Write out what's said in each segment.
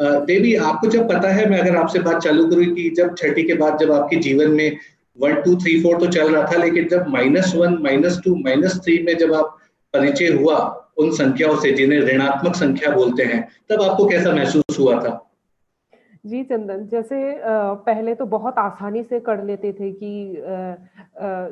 देवी, आपको जब पता है, मैं अगर आपसे बात चालू करूँ कि जब छठी के बाद जब आपके जीवन में 1 2 3 4 तो चल रहा था, लेकिन जब -1 -2 -3 में जब आप परिचय हुआ उन संख्याओं से जिन्हें ऋणात्मक संख्या बोलते हैं, तब आपको कैसा महसूस हुआ था? जी चंदन, जैसे पहले तो बहुत आसानी से कर लेते थे कि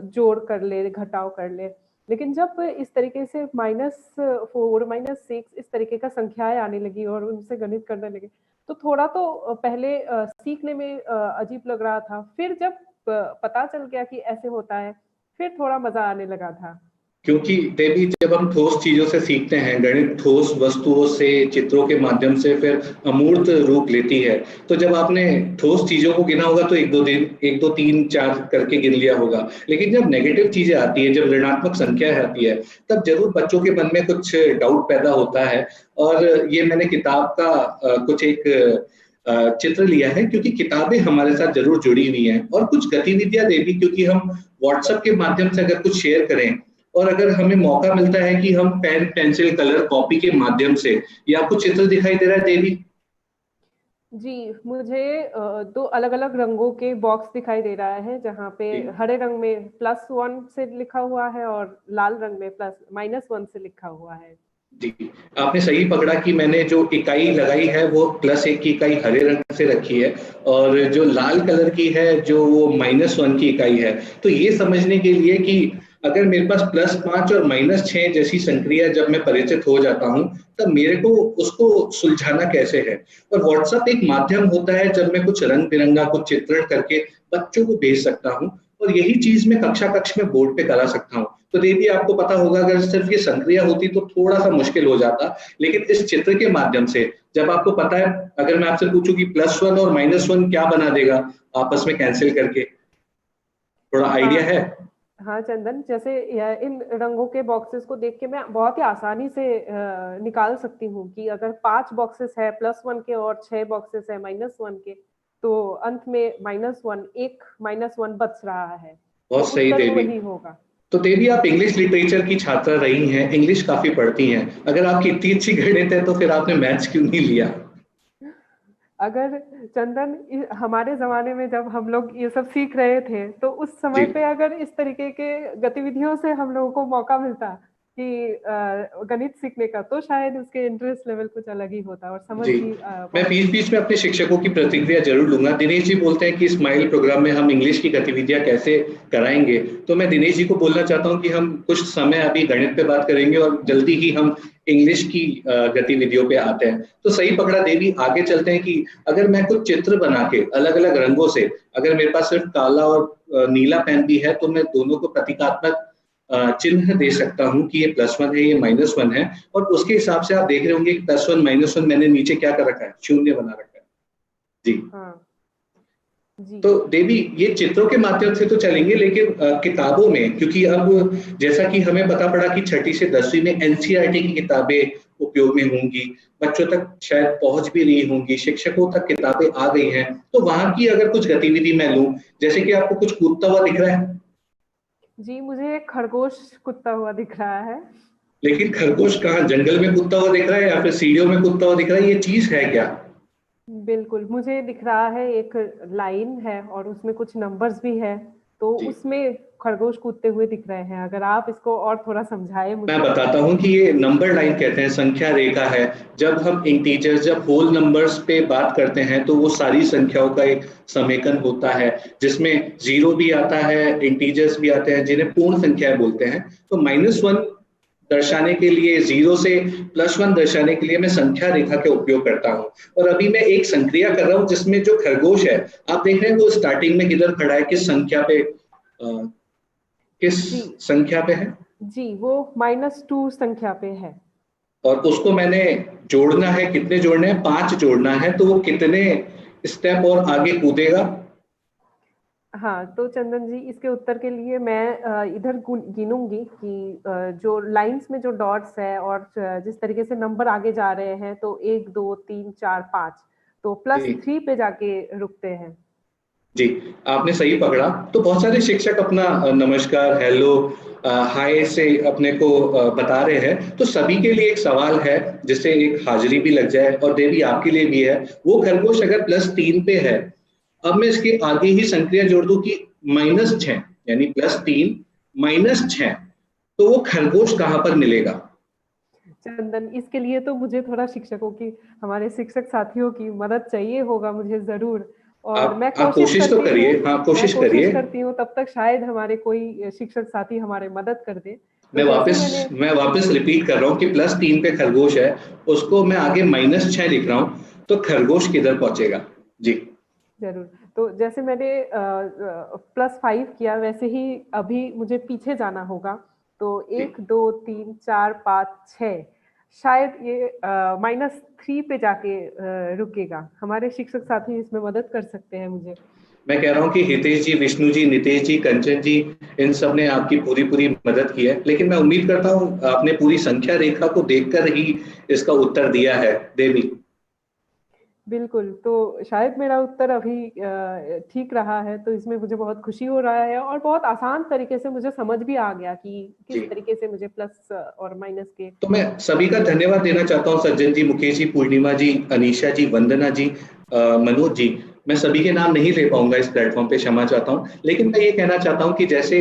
जोड़ कर ले, घटाव कर ले, लेकिन जब इस तरीके से -4 -6 इस तरीके का संख्याएं आने लगी और उनसे गणित करने लगे, तो थोड़ा तो पहले सीखने में अजीब लग रहा था। फिर जब पता चल गया कि ऐसे होता है, फिर थोड़ा मजा आने लगा था। क्योंकि देवी, जब हम ठोस चीजों से सीखते हैं, गणित ठोस वस्तुओं से, चित्रों के माध्यम से फिर अमूर्त रूप लेती है। तो जब आपने ठोस चीजों को गिना होगा तो 1 2 3 1 2 3 4 करके गिन लिया होगा, लेकिन जब नेगेटिव चीजें आती है, जब ऋणात्मक संख्या आती है, तब जरूर बच्चों के मन में कुछ डाउट पैदा होता है। और ये मैंने किताब का कुछ एक चित्र लिया है, क्योंकि किताबें हमारे साथ जरूर जुड़ी हुई हैं, और कुछ गतिविधियां देवी, क्योंकि हम व्हाट्सएप के माध्यम से अगर कुछ शेयर करें, और अगर हमें मौका मिलता है कि हम पेन पेंसिल कलर कॉपी के माध्यम से, या कुछ चित्र दिखाई दे रहा है देवी? जी, मुझे 2 अलग-अलग रंगों के बॉक्स दिखाई दे रहा है, जहाँ पे जी हरे रंग में +1 से लिखा हुआ है और लाल रंग में प्लस -1 से लिखा हुआ है। जी, आपने सही पकड़ा कि मैंने जो इकाई लगाई है वो +1 की इकाई हरे रंग से रखी है, और जो लाल कलर की है जो वो -1 की इकाई है। तो ये समझने के लिए कि अगर मेरे पास +5 और -6 जैसी संक्रिया जब मैं परिचित हो जाता हूँ, तब मेरे को उसको सुलझाना कैसे है। और व्हाट्सएप एक माध्यम होता है जब मैं कुछ रंग बिरंगा कुछ चित्रण करके बच्चों को भेज सकता हूँ, और यही चीज मैं कक्षा कक्ष में बोर्ड पे करा सकता हूँ। तो देखिए, आपको पता होगा, अगर सिर्फ ये संक्रिया होती तो थोड़ा सा मुश्किल हो जाता, लेकिन इस चित्र के माध्यम से, जब आपको पता है, अगर मैं आपसे पूछूं कि +1 और -1 क्या बना देगा आपस में कैंसिल करके, थोड़ा आइडिया हाँ, है? हाँ चंदन, जैसे इन रंगों के बॉक्सेस को देख के मैं बहुत ही आसानी से निकाल सकती हूँ कि अगर 5 बॉक्सेस है +1 के और 6 बॉक्सेस है -1 के, तो अंत में -1, एक -1 बच रहा है, तो बहुत सही उत्तर देवी। वही होगा। तो देवी, आप इंग्लिश लिटरेचर की छात्रा रही हैं, इंग्लिश काफी पढ़ती हैं। अगर आपकी इतनी अच्छी गणित है तो फिर आपने मैथ्स क्यों नहीं लिया? अगर चंदन, हमारे जमाने में जब हम लोग ये सब सीख रहे थे, तो उस जी, समय पे अगर इस तरीके के गतिविधियों से हम लोगों को मौका मिलता कि गणित सीखने का, तो शायद उसके इंटरेस्ट लेवल कुछ अलग ही होता और समझ जी। भी मैं बहुत अच्छी बीच-बीच में होती। अपने शिक्षकों की प्रतिक्रिया ज़रूर लूँगा। दिनेश जी बोलते हैं कि स्माइल प्रोग्राम में हम इंग्लिश की गतिविधियाँ कैसे कराएँगे? तो मैं दिनेश जी को बोलना चाहता हूँ कि हम कुछ समय अभी गणित पे बात करेंगे, और जल्दी ही हम इंग्लिश की गतिविधियों पे आते हैं। तो सही पकड़ा देवी, आगे चलते हैं कि अगर मैं कुछ चित्र बना के अलग-अलग रंगों से, अगर मेरे पास सिर्फ काला और नीला पेन भी है, तो मैं दोनों को प्रतीकात्मक चिन्ह दे सकता हूँ कि ये +1 है, ये -1 है, और उसके हिसाब से आप देख रहे होंगे कि +1 -1 मैंने नीचे क्या कर रखा है, शून्य बना रखा है। जी। हाँ जी। तो देवी, ये चित्रों के माध्यम से तो चलेंगे, लेकिन किताबों में, क्योंकि अब जैसा कि हमें पता पड़ा कि छठी से 10वीं में एनसीईआरटी की किताबें उपयोग में होंगी, बच्चों तक शायद पहुंच भी रही होंगी, शिक्षकों तक किताबें आ गई हैं, तो वहां की अगर कुछ गतिविधि मैं लूं, जैसे कि आपको कुछ कूदता हुआ दिख रहा है, जी, मुझे एक खरगोश कूदता हुआ दिख रहा है। लेकिन खरगोश कहाँ, जंगल में कूदता हुआ दिख रहा है या फिर सीढ़ियों में कूदता हुआ दिख रहा है, ये चीज है क्या? बिल्कुल, मुझे दिख रहा है एक लाइन है और उसमें कुछ नंबर्स भी है, तो जी, उसमें खरगोश कूदते हुए दिख रहे हैं। अगर आप इसको और थोड़ा समझाएँ मैं मुझे। बताता हूँ कि ये नंबर लाइन कहते हैं, संख्या रेखा है। जब हम इंटीजर्स, जब होल नंबर्स पे बात करते हैं, तो वो सारी संख्याओं का एक समेकन होता है, जिसमें जीरो भी आता है, इंटीजर्स भी आते हैं, जिन्हें पूर्ण संख्याएं बोलते हैं। तो -1 दर्शाने के लिए, जीरो से +1 दर्शाने के लिए मैं संख्या रेखा का उपयोग करता हूँ। और अभी मैं एक संक्रिया कर रहा हूँ जिसमें जो खरगोश है, आप देख रहे हैं वो स्टार्टिंग में किधर खड़ा है, किस संख्या पे, किस जी, संख्या पे है, जी, वो -2 संख्या पे है। और उसको मैंने जोड़ना है, कितने जोड़ने हैं, 5 जोड़ना है, तो वो कितने स्टेप और आगे कूदेगा? हाँ, तो चंदन जी, इसके उत्तर के लिए मैं इधर गिनूंगी कि जो लाइंस में जो डॉट्स है और जिस तरीके से नंबर आगे जा रहे हैं, तो 1 2 3 4 5, तो जी, +3 पे जाके रुकते हैं। जी, आपने सही पकड़ा। तो बहुत सारे शिक्षक अपना नमस्कार, हेलो, हाय से अपने को बता रहे हैं। तो सभी के लिए एक सवाल है, जिससे एक हाजिरी भी लग जाए, और देवी आपके लिए भी है। वो खरगोश अगर +3 पे है, अब मैं इसके आगे ही संक्रिया जोड़ दूं कि -6, यानी +3 -6, तो वो खरगोश कहाँ पर मिलेगा? चंदन, इसके लिए तो मुझे थोड़ा शिक्षकों की, हमारे शिक्षक साथियों की मदद चाहिए होगा मुझे ज़रूर। और आप कोशिश तो करिए, हाँ मैं कोशिश कोशिश करिए। करती हूँ, तब तक शायद हमारे कोई शिक्षक साथी हमारे मदद कर दे। तो मैं जैसे वापस मैंने मैं वापस रिपीट कर रहा हूँ कि +3 पे खरगोश है, उसको मैं आगे -6 लिख रहा हूँ, तो खरगोश किधर पहुंचेगा? जी। ज़रूर। तो जैसे मैंने +5 किया, वैसे ही अभी मुझे पीछे जाना होगा। तो जी। 1, 2, 3, 4, 5, 6, शायद ये -3 पे जाके रुकेगा। हमारे शिक्षक साथी इसमें मदद कर सकते हैं मुझे। मैं कह रहा हूँ कि हितेश जी, विष्णु जी, नितेश जी, कंचन जी, इन सब ने आपकी पूरी मदद की है, लेकिन मैं उम्मीद करता हूँ आपने पूरी संख्या रेखा को देखकर ही इसका उत्तर दिया है। देवी। बिल्कुल, तो शायद मेरा उत्तर अभी ठीक रहा है, तो इसमें मुझे बहुत खुशी हो रहा है और बहुत आसान तरीके से मुझे समझ भी आ गया कि जी। किस तरीके से मुझे प्लस और माइनस के तो मैं सभी का जोड़ धन्यवाद देना चाहता हूँ, सज्जन जी, मुकेश जी, पूर्णिमा जी, अनीशा जी, वंदना जी, मनोज जी। मैं सभी के नाम नहीं ले पाऊंगा इस प्लेटफॉर्म पे, क्षमा चाहता हूँ। लेकिन मैं ये कहना चाहता हूँ कि जैसे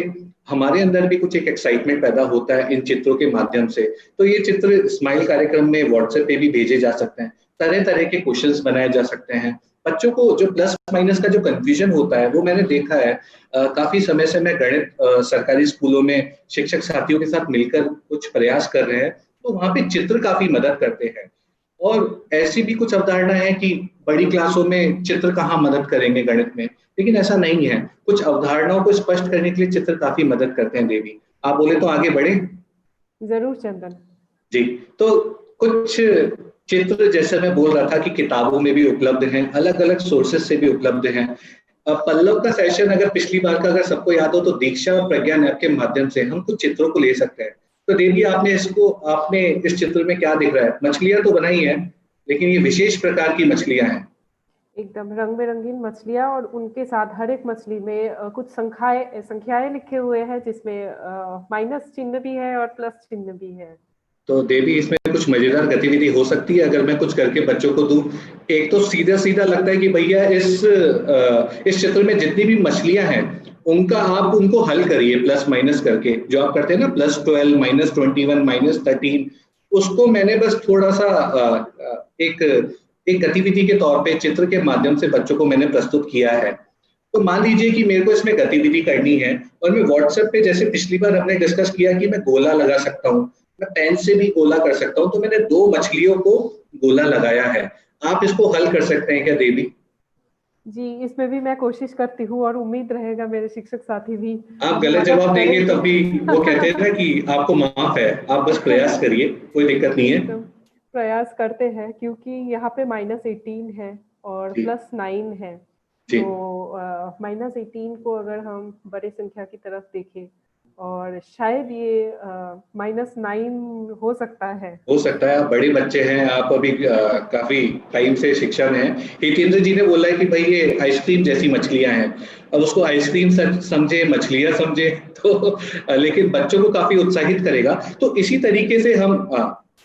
हमारे अंदर भी कुछ एक एक्साइटमेंट पैदा होता है इन चित्रों के माध्यम से, तो ये चित्र स्माइल कार्यक्रम में व्हाट्सएप पे भी भेजे जा सकते हैं। तरह तरह के क्वेश्चंस बनाए जा सकते हैं। बच्चों को जो प्लस माइनस का जो कंफ्यूजन होता है, वो मैंने देखा है। काफी समय से मैं गणित सरकारी स्कूलों में शिक्षक साथियों के साथ मिलकर कुछ प्रयास कर रहे हैं, तो वहाँ पे चित्र काफ़ी मदद करते हैं। और ऐसी भी कुछ अवधारणा है कि बड़ी क्लासों में चित्र कहाँ मदद करेंगे गणित में, लेकिन ऐसा नहीं है। कुछ अवधारणाओं को स्पष्ट करने के लिए चित्र काफ़ी मदद करते हैं देवी। आप बोले तो आगे बढ़े? ज़रूर चंदन। जी, तो कुछ चित्र जैसे मैं बोल रहा था कि किताबों में भी उपलब्ध हैं, अलग-अलग सोर्सेज़ से भी उपलब्ध हैं। पल्लव का सेशन अगर पिछली बार का अगर सबको याद हो, तो दीक्षा और प्रज्ञान ऐप के माध्यम से हम कुछ चित्रों को ले सकते हैं। तो देवी, आपने इस चित्र में क्या दिख रहा है? मछलियाँ तो बनाई हैं, लेकिन ये विशेष प्रकार की मछलियाँ हैं। एकदम रंग-बिरंगीन मछलियाँ और उनके साथ हर एक मछली में कुछ संख्याएँ लिखे हुए हैं जिसमें माइनस चिन्ह भी है और प्लस चिन्ह भी है। तो देवी, इसमें कुछ मजेदार गतिविधि हो सकती है अगर मैं कुछ करके बच्चों को दूं। एक तो सीधा सीधा लगता है कि भैया इस चित्र में जितनी भी मछलियां हैं, उनका आप उनको हल करिए प्लस माइनस करके, जो आप करते हैं ना, +12, -21, -13। उसको मैंने बस थोड़ा सा एक एक गतिविधि के तौर पे चित्र के माध्यम से बच्चों को मैंने प्रस्तुत किया है। तो मान लीजिए कि मेरे को इसमें गतिविधि करनी है, और मैं व्हाट्सएप पे, जैसे पिछली बार हमने डिस्कस किया कि मैं गोला लगा सकता हूँ, मैं पेन से भी गोला कर सकता हूँ, तो मैंने 2 मछलियों को गोला लगाया है। आप इसको हल कर सकते हैं क्या देवी? जी, इसमें भी मैं कोशिश करती हूँ और उम्मीद रहेगा मेरे शिक्षक साथी भी आप गलत मदद जवाब देंगे करेंगे। तब भी वो कहते हैं ना कि आपको माफ़ है, आप बस प्रयास करिए, कोई दिक्कत नहीं है। एकदम प्रयास करते हैं क्योंकि यहाँ पे -18 है और जी, +9 है। जी। तो -18 को अगर हम बड़ी संख्या की तरफ देखें और शायद ये -9 हो सकता है। हो सकता है, आप बड़े बच्चे हैं, आप अभी काफ़ी टाइम से शिक्षा में हैं। हितेंद्र जी ने बोला है कि भई ये आइसक्रीम जैसी मछलियाँ हैं। अब उसको आइसक्रीम समझे, मछलियाँ समझे, तो लेकिन बच्चों को काफ़ी उत्साहित करेगा। तो इसी तरीके से हम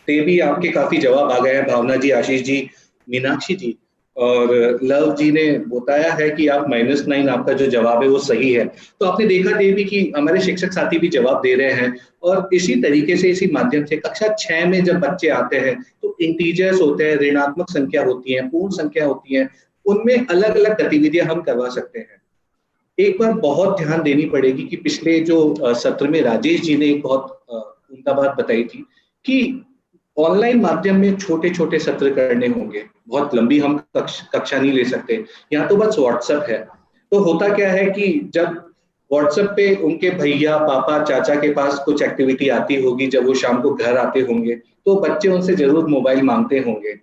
देवी, आपके काफ़ी जवाब आ गए हैं, भावना जी, आशीष जी, मीनाक्षी जी और लव जी ने बताया है कि आप -9, आपका जो जवाब है वो सही है। तो आपने देखा देवी कि हमारे शिक्षक साथी भी जवाब दे रहे हैं, और इसी तरीके से, इसी माध्यम से कक्षा 6 में जब बच्चे आते हैं, तो इंटीजर्स होते हैं, ऋणात्मक संख्या होती है, पूर्ण संख्या होती है, उनमें अलग-अलग गतिविधियां हम करवा सकते हैं। एक बार बहुत ध्यान देनी पड़ेगी कि पिछले जो सत्र में राजेश जी ने एक बहुत उम्दा बात बताई थी कि ऑनलाइन माध्यम में छोटे-छोटे सत्र करने होंगे। बहुत लंबी हम कक्षा नहीं ले सकते। यहाँ तो बस व्हाट्सएप है। तो होता क्या है कि जब व्हाट्सएप पे उनके भैया, पापा, चाचा के पास कुछ एक्टिविटी आती होगी, जब वो शाम को घर आते होंगे, तो बच्चे उनसे ज़रूर मोबाइल माँगते होंगे।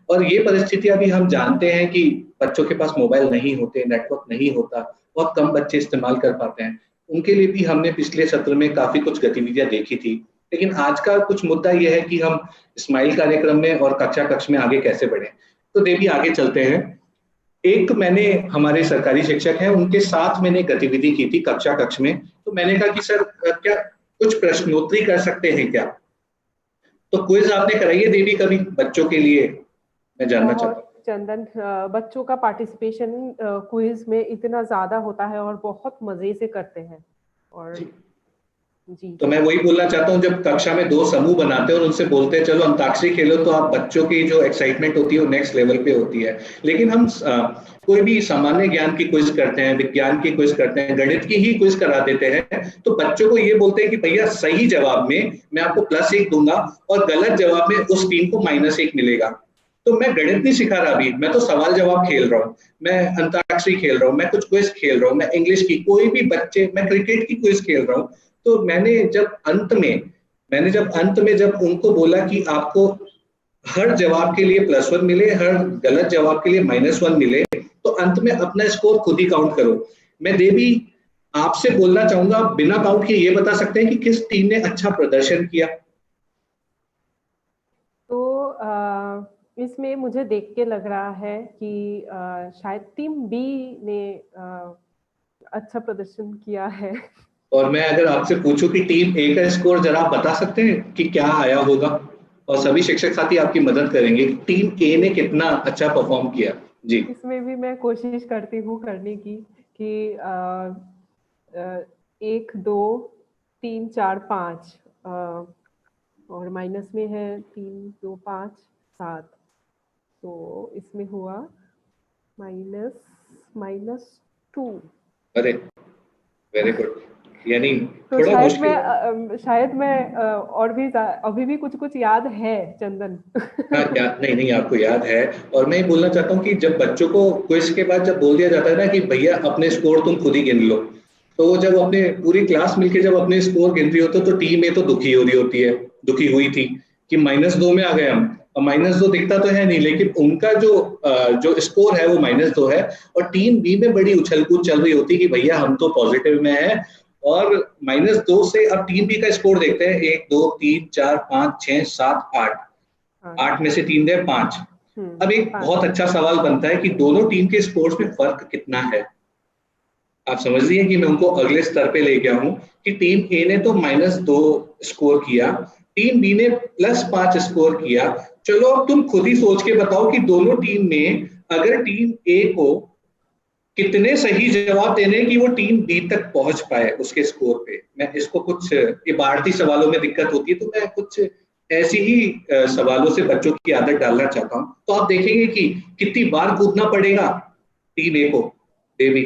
और ये परिस्थितियाँ भी हम जानते हैं कि बच्चों के पास मोबाइल नहीं होते, नेटवर्क नहीं होता, बहुत कम बच्चे इस्तेमाल कर पाते हैं। उनके लिए भी हमने पिछले सत्र में काफ़ी कुछ गतिविधियाँ देखी थी। लेकिन आज का कुछ मुद्दा ये है कि हम स्माइल कार्यक्रम में और कक्षा कक्ष में आगे कैसे बढ़ें। तो देवी, आगे चलते हैं। एक मैंने, हमारे सरकारी शिक्षक हैं उनके साथ मैंने गतिविधि की थी कक्षा कक्ष में, तो मैंने कहा कि सर क्या कुछ प्रश्नोत्तरी कर सकते हैं क्या? तो क्विज आपने कराई है देवी कभी बच्चों के लिए, मैं जानना चाहता हूँ। बहुत चंदन, बच्चों का पार्टिसिपेशन क्विज में इतना ज्यादा होता है और बहुत मजे से करते हैं। और जी। जी तो मैं वही बोलना चाहता हूँ, जब कक्षा में दो समूह बनाते हैं और उनसे बोलते हैं चलो अंताक्षरी खेलो, तो आप बच्चों की जो एक्साइटमेंट होती है वो नेक्स्ट लेवल पे होती है। लेकिन हम कोई भी सामान्य ज्ञान की क्विज करते हैं, विज्ञान की क्विज करते हैं, गणित की ही क्विज करा देते हैं, तो बच्चों को ये बोलते हैं कि भैया सही जवाब में मैं आपको +1 दूंगा और गलत जवाब में उस टीम को -1 मिलेगा। तो मैं गणित नहीं सिखा रहा अभी, मैं तो सवाल जवाब खेल रहा हूँ, मैं अंताक्षरी खेल रहा हूँ, मैं कुछ क्विज खेल रहा हूँ, मैं इंग्लिश की, कोई भी बच्चे, मैं क्रिकेट की क्विज खेल रहा हूँ। तो मैंने जब उनको बोला कि आपको हर जवाब के लिए +1 मिले, हर गलत जवाब के लिए -1 मिले, तो अंत में अपना स्कोर खुद ही काउंट करो। मैं देवी आपसे बोलना चाहूंगा, बिना काउंट किए ये बता सकते हैं कि किस टीम ने अच्छा प्रदर्शन किया? तो इसमें मुझे देख के लग रहा है कि शायद टीम बी ने अच्छा प्रदर्शन किया है। और मैं अगर आपसे पूछूं कि टीम ए का स्कोर जरा आप बता सकते हैं कि क्या आया होगा? और सभी शिक्षक साथी आपकी मदद करेंगे, टीम ए ने कितना अच्छा परफॉर्म किया। जी। इसमें भी मैं कोशिश करती हूँ करने की कि 1 2 3 4 5 और माइनस में है 3 2 5 7, तो इसमें हुआ -2। अरे वेरी गुड, यानी तो थोड़ा मुश्किल। शायद मैं और भी अभी भी कुछ कुछ याद है चंदन। हाँ क्या, नहीं नहीं आपको याद है। और मैं ये बोलना चाहता हूँ कि जब बच्चों को क्विज के बाद जब बोल दिया जाता है ना कि भैया अपने स्कोर तुम खुद ही गिन लो, तो वो जब अपने पूरी क्लास मिलके जब अपने स्कोर गिन रही होती है तो टीम ए तो दुखी हो रही होती है, दुखी हुई थी कि -2 में आ गए हम। और -2 दिखता तो है नहीं, लेकिन उनका जो स्कोर है वो -2 है, और टीम बी में बड़ी उछल कूद चल रही होती है कि भैया हम तो पॉजिटिव में है। और -2 से अब टीम बी का स्कोर देखते हैं, 1 2 3 4 5 6 7 8, हाँ। 8 में से 3 गए 5। अब एक 5। बहुत अच्छा सवाल बनता है कि दोनों टीम के स्कोर्स में फर्क कितना है? आप समझ रही हैं कि मैं उनको अगले स्तर पे ले गया हूं कि टीम ए ने तो -2 स्कोर किया, टीम बी ने +5 स्कोर किया। चलो अब तुम खुद ही सोच के बताओ कि दोनों टीम में अगर टीम ए को कितने सही जवाब देने हैं कि वो टीम बी तक पहुंच पाए उसके स्कोर पे। मैं इसको कुछ इबारती सवालों में दिक्कत होती है, तो मैं कुछ ऐसी ही सवालों से बच्चों की आदत डालना चाहता हूं। तो आप देखेंगे कि कितनी बार कूदना पड़ेगा टीम ए को, देवी।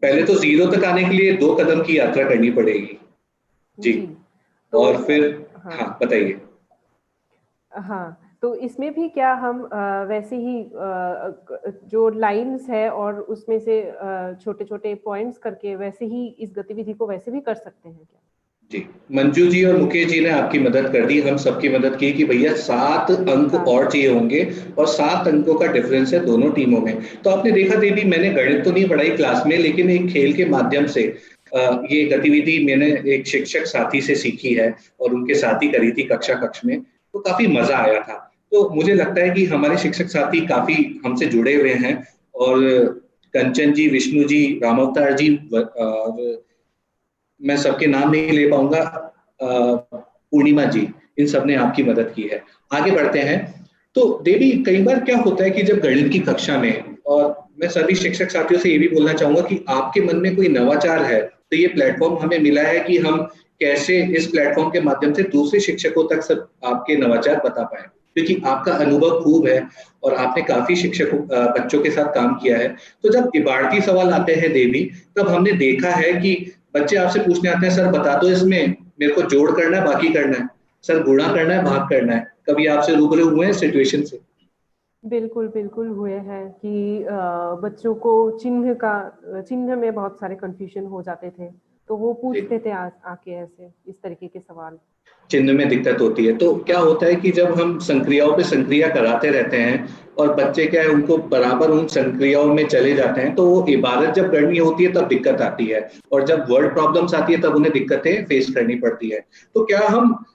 पहले तो 0 तक आने के लिए 2 कदम की यात्रा करनी पड़ेगी। जी। जी। तो और फिर हाँ। हाँ बताइए। हाँ, तो इसमें भी क्या हम वैसे ही जो लाइन्स है और उसमें से छोटे-छोटे पॉइंट्स करके वैसे ही इस गतिविधि को वैसे भी कर सकते हैं क्या? जी, मंजू जी और मुकेश जी ने आपकी मदद कर दी, हम सबकी मदद की कि भैया 7 अंक और चाहिए होंगे, और 7 अंकों का डिफरेंस है दोनों टीमों में। तो आपने देखा दीदी, मैंने गणित तो नहीं पढ़ाई क्लास में, लेकिन एक खेल के माध्यम से ये गतिविधि मैंने एक शिक्षक साथी से सीखी है और उनके साथ ही करी थी कक्षा कक्ष में, तो काफी मजा आया था। तो मुझे लगता है कि हमारे शिक्षक साथी काफी हमसे जुड़े हुए हैं, और कंचन जी, विष्णु जी, राम अवतार जी, और मैं सबके नाम नहीं ले पाऊंगा, पूर्णिमा जी, इन सब ने आपकी मदद की है। आगे बढ़ते हैं। तो देवी, कई बार क्या होता है कि जब गणित की कक्षा में, और मैं सभी शिक्षक साथियों से ये भी बोलना चाहूंगा कि आपके मन में कोई नवाचार है, तो ये प्लेटफॉर्म हमें मिला है कि हम कैसे इस प्लेटफॉर्म के माध्यम से दूसरे शिक्षकों तक सब आपके नवाचार बता पाए, क्योंकि आपका अनुभव खूब है और आपने काफी शिक्षकों बच्चों के साथ काम किया है। तो जब इबारती सवाल आते हैं देवी, तब हमने देखा है कि बच्चे आपसे पूछने आते हैं, सर बता दो इसमें मेरे को जोड़ करना है बाकी करना है, सर गुणा करना है भाग करना है। कभी आपसे रूबरू हुए हैं सिचुएशन से? बिल्कुल, बिल्कुल हुए हैं कि बच्चों को चिन्ह में बहुत सारे कन्फ्यूज़न हो जाते थे, तो वो जी, पूछते थे आके ऐसे इस तरीके के सवाल। चिन्ह में दिक्कत होती है। तो क्या हाँ। होता है कि जब हम संक्रियाओं पे संक्रिया कराते रहते हैं और बच्चे क्या है उनको बराबर उन संक्रियाओं में चले जाते हैं, तो वो इबारत जब गढ़नी होती है तब दिक्कत आती है, और जब वर्ड प्रॉब्लम्स आती है तब उन्हें दिक्कतें फेस करनी पड़ती है। तो क्या हम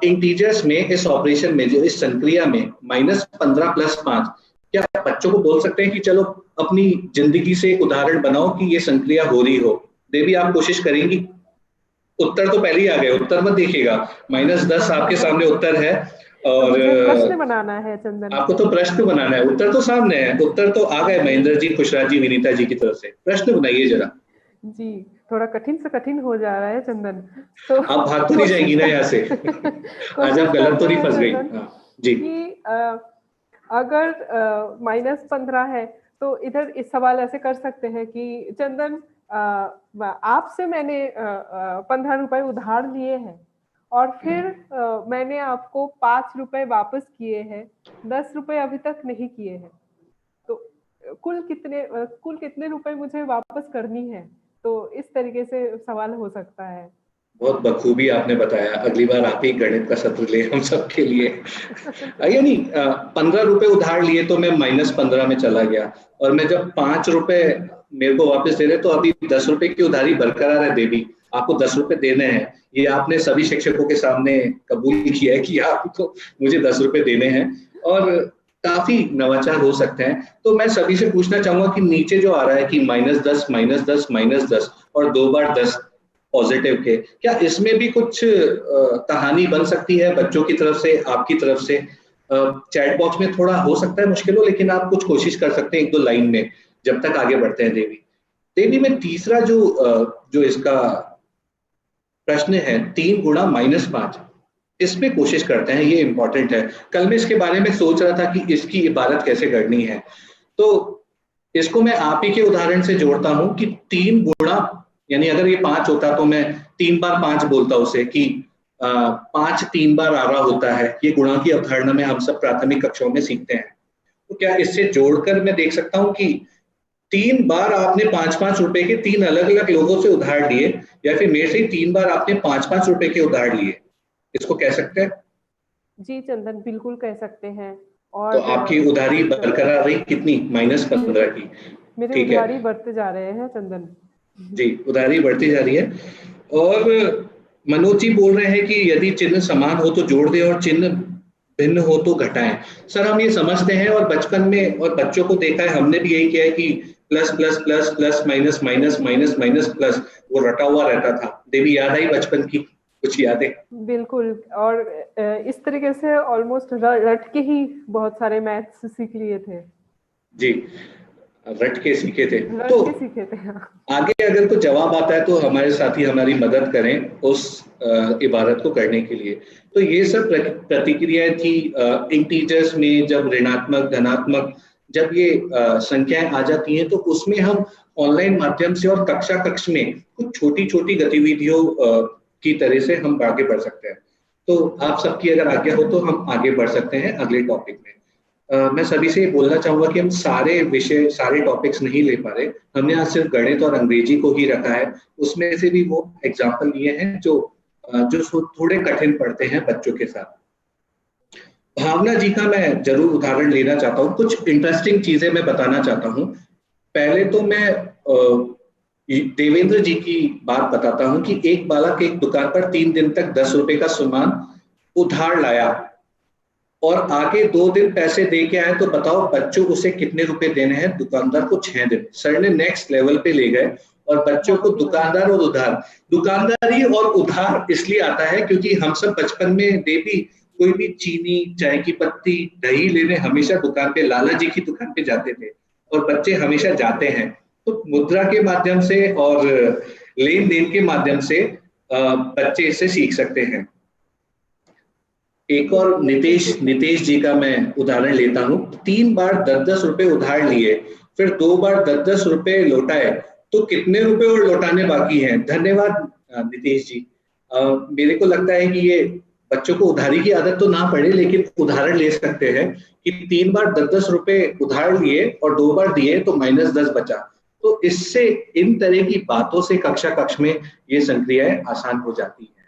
इंटीजर्स में इस ऑपरेशन में, जो इस संक्रिया में -15 + 5, क्या बच्चों को बोल सकते हैं कि चलो अपनी जिंदगी से एक उदाहरण बनाओ कि ये संक्रिया हो रही हो? देवी, आप कोशिश करेंगी? उत्तर तो पहले ही आ गए, उत्तर मत देखिएगा। -10 आपके सामने उत्तर है। तो और मुझे प्रश्न बनाना है चंदन। आपको तो प्रश्न बनाना है, उत्तर तो सामने है, उत्तर तो आ गए महेंद्र जी, खुशराज जी, विनीता जी की तरफ से। प्रश्न बनाइए जरा। जी, थोड़ा कठिन से कठिन हो जा रहा है चंदन। तो आप भाग तो नहीं कोशिश जाएंगी ना यहाँ से? आज आप कोशिश गलत तो करते नहीं हैं फंस गई? चंदन हाँ जी। कि अगर -15 है तो इधर इस सवाल ऐसे कर सकते हैं कि चंदन, आपसे मैंने 15 रुपए उधार लिए हैं और फिर मैंने आपको 5 रुपए वापस किए हैं, 10 रुपए अभी तक नहीं किए हैं। तो कुल कितने रुपए मुझे वापस करनी है? तो इस तरीके से सवाल हो सकता है। बहुत बखूबी आपने बताया, अगली बार आप ही गणित का सत्र ले हम सबके लिए। यानी 15 रुपए उधार लिए तो मैं -15 में चला गया, और मैं जब 5 रुपए मेरे को वापस दे रहे तो अभी 10 रुपए की उधारी बरकरार है। देवी, आपको 10 रुपए देने हैं, ये आपने सभी शिक्षकों के सामने कबूल किया है कि आपको मुझे 10 रुपए देने हैं, और काफी नवाचार हो सकते हैं। तो मैं सभी से पूछना चाहूंगा कि नीचे जो आ रहा है कि -10, -10, -10 और 2 बार 10 पॉजिटिव के, क्या इसमें भी कुछ कहानी बन सकती है बच्चों की तरफ से, आपकी तरफ से? चैट बॉक्स में थोड़ा हो सकता है मुश्किल हो, लेकिन आप कुछ कोशिश कर सकते हैं 1-2 लाइन में, जब तक आगे बढ़ते हैं देवी। देवी में तीसरा जो इसका प्रश्न है, 3 गुणा -5, इसमें कोशिश करते हैं, ये इंपॉर्टेंट है। कल मैं इसके बारे में सोच रहा था कि इसकी इबारत कैसे करनी है, तो इसको मैं आप ही के उदाहरण से जोड़ता हूं कि 3 गुणा, यानी अगर ये 5 होता तो मैं 3 बार 5 बोलता उसे कि 5 3 बार आ रहा होता है। ये गुणा की अवधारणा में हम सब प्राथमिक कक्षाओं में सीखते हैं। तो क्या इससे जोड़कर मैं देख सकता हूँ कि 3 बार आपने 5-5 रुपए के 3 अलग-अलग लोगों से उधार लिए, या फिर मेरे से 3 बार आपने 5-5 रुपए के उधार लिए? इसको कह सकते हैं? जी चंदन, बिल्कुल कह सकते हैं। तो और आपकी उधारी बरकरार रही कितनी? -15 की। मेरे ठीक है उधारी बढ़ते जा रहे हैं चंदन। जी, उधारी बढ़ती जा रही है। और मनोज जी बोल रहे हैं कि यदि चिन्ह समान हो तो जोड़ दें और चिन्ह भिन्न हो तो घटाएं। सर, हम ये समझते हैं और बचपन में और बच्चों को देखा है, हमने भी यही किया है कि plus plus plus plus minus minus minus minus plus, वो रटा हुआ रहता था। देवी, याद आई बचपन की कुछ यादें? बिल्कुल। और इस तरीके से ऑलमोस्ट रट के ही बहुत सारे मैथ्स सीख लिए थे। जी, रट के सीखे थे। रट तो के सीखे थे, हाँ। आगे अगर कोई जवाब आता है तो हमारे साथी हमारी मदद करें उस इबारत को करने के लिए। तो ये सब प्रतिक्रियाएं थी इंटीजर्स में। जब ऋणात्मक, धनात्मक, जब ये संख्याएं आ जाती हैं तो उसमें हम ऑनलाइन माध्यम से और कक्षा कक्ष में कुछ छोटी छोटी गतिविधियों की तरह से हम आगे बढ़ सकते हैं। तो आप सबकी अगर आज्ञा हो तो हम आगे बढ़ सकते हैं अगले टॉपिक में। मैं सभी से बोलना चाहूंगा कि हम सारे विषय, सारे टॉपिक्स नहीं ले पा रहे। हमने आज सिर्फ गणित और अंग्रेजी को ही रखा है। उसमें से भी वो एग्जाम्पल लिए हैं जो थोड़े कठिन पड़ते हैं बच्चों के साथ। भावना जी का मैं जरूर उदाहरण लेना चाहता हूँ। कुछ इंटरेस्टिंग चीजें मैं बताना चाहता हूँ। पहले तो मैं देवेंद्र जी की बात बताता हूँ कि एक बालक एक दुकान पर 3 दिन तक 10 रुपए का सामान उधार लाया और आगे 2 दिन पैसे दे के आए। तो बताओ बच्चों उसे कितने रुपए देने हैं? दुकानदार को 6 दिन। सर ने नेक्स्ट लेवल पे ले गए और बच्चों को दुकानदार और उधार, दुकानदारी और उधार इसलिए आता है क्योंकि हम सब बचपन में देवी कोई भी चीनी, चाय की पत्ती, दही लेने हमेशा दुकान पे, लाला जी की दुकान पे जाते थे, और बच्चे हमेशा जाते हैं। तो मुद्रा के माध्यम से और लेन देन के माध्यम से बच्चे इससे सीख सकते हैं। एक और नितेश जी का मैं उदाहरण लेता हूँ। 3 बार 10-10 रुपए उधार लिए, फिर 2 बार 10-10 रुपए लौटाए, तो कितने रुपए और लौटाने बाकी हैं? धन्यवाद नितेश जी। मेरे को लगता है कि ये बच्चों को उधारी की आदत तो ना पड़े, लेकिन उदाहरण ले सकते हैं कि 3 बार 10-10 रुपए उधार लिए और 2 बार दिए तो -10 बचा। तो इससे इन तरह की बातों से कक्षा कक्ष में ये संक्रियाएं आसान हो जाती हैं।